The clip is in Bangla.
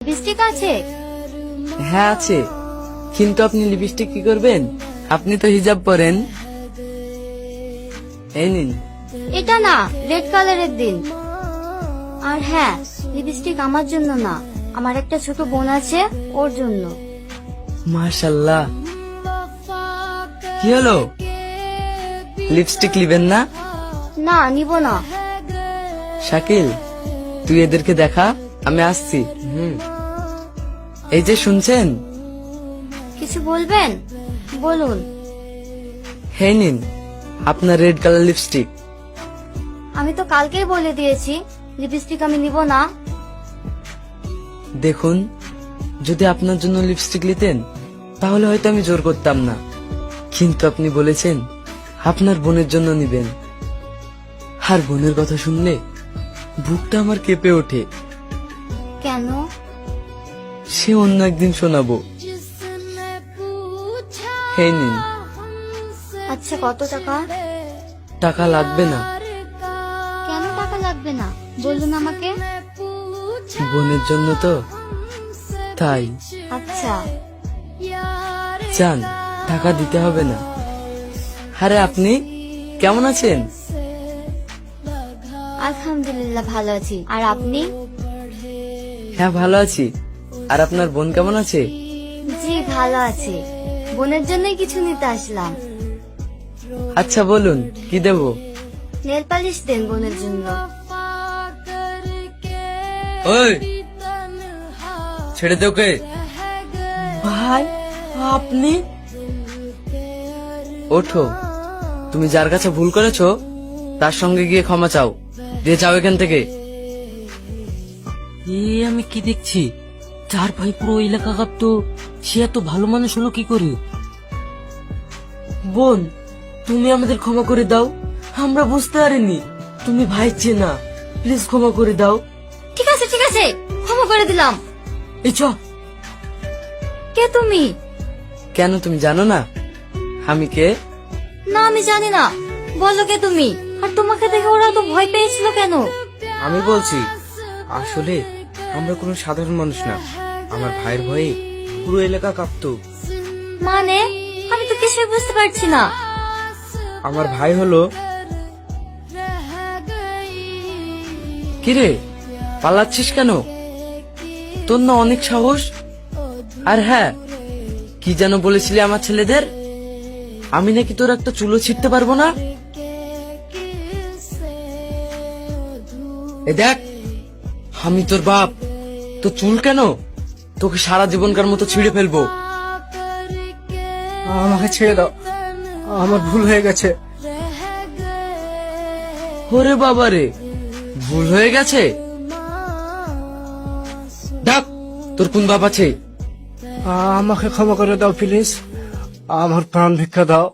লিপস্টিক আছে? হ্যাঁ আছে, কিন্তু আপনি লিপস্টিক কি করবেন? আপনি তো হিজাব পরেন। এই নিন। এটা না, রেড কালারের দিন। আর হ্যাঁ, লিপস্টিক আমার জন্য না, আমার একটা ছোট বোন আছে, ওর জন্য। মাশাল্লাহ। কি হলো, লিপস্টিক নিবেন না? না, নিব না। শাকিল, তুই এদেরকে দেখা, আমি আসছি। এই যে শুনছেন? কিছু বলবেন? বলুন। হে নিন আপনার রেড কালার লিপস্টিক। আমি তো কালকেই বলে দিয়েছি লিপস্টিক আমি নিব না। দেখুন, যদি আপনার জন্য লিপস্টিক নিতেন তাহলে হয়তো আমি জোর করতাম না, কিন্তু আপনি বলেছেন আপনার বোনের জন্য নিবেন। আর বোনের কথা শুনলে বুকটা আমার কেঁপে ওঠে। কেন? সে অন্য একদিন শোনাবো। হে নিন। আচ্ছা, কত টাকা? টাকা লাগবে না। কেন টাকা লাগবে না বলুন আমাকে। বোনের জন্য তো, তাই। আচ্ছা। চান টাকা দিতে হবে না। আরে আপনি কেমন আছেন? আলহামদুলিল্লাহ ভালো আছি, আর আপনি? হ্যাঁ ভালো আছি। আর আপনার বোন কেমন আছে? জি ভালো আছি, বোনের জন্যই কিছু নিতে আসলাম। আচ্ছা বলুন, কি দেব? নেল পালিশ দেন বোনের জন্য। ওই ছেড়ে দে ওকে। ভাই আপনি ওঠো, তুমি যার কাছে ভুল করেছো তার সঙ্গে গিয়ে ক্ষমা চাও, দিয়ে যাও এখান থেকে। আমি কি দেখছি, চার ভাই পুরো এলাকা কাঁপতো, সে এত ভালো মানুষ হলো কি করে? বোন, তুমি আমাদের ক্ষমা করে দাও, আমরা বুঝতে পারিনি তুমি ভাই চেনা, প্লিজ ক্ষমা করে দাও। ঠিক আছে ঠিক আছে, ক্ষমা করে দিলাম। এই চ। কে তুমি? কেন তুমি জানো না আমি কে? না আমি জানি না, বলো কে তুমি? আর তোমাকে দেখে ওরা তো ভয় পেয়েছিল কেন? আমি বলছি, আসলে আমরা কোনো সাধারণ মানুষ না, আমার ভাইয়ের ভয়ে পুরো এলাকা কাঁপতো। মানে আমি তো কিছুই বুঝতে পারছি না। আমার ভাই হলো, কিরে পালাচ্ছিস কেন? তোর না অনেক সাহস। আর হ্যাঁ, কি যেন বলেছিলি আমার ছেলেদের? আমি নাকি তোর একটা চুলো ছিঁড়তে পারবো না। এ দেখ, আমি তোর বাপ, তোর চুল কেন, তোকে সারা জীবনকার মতো ছিঁড়ে ফেলবো। আমাকে ছেড়ে দাও, আমার ভুল হয়ে গেছে। ওরে বাবা রে, ভুল হয়ে গেছে? ডাক, তোর কোন বাপ আছে? আমাকে ক্ষমা করে দাও প্লিজ, আমার প্রাণ ভিক্ষা দাও।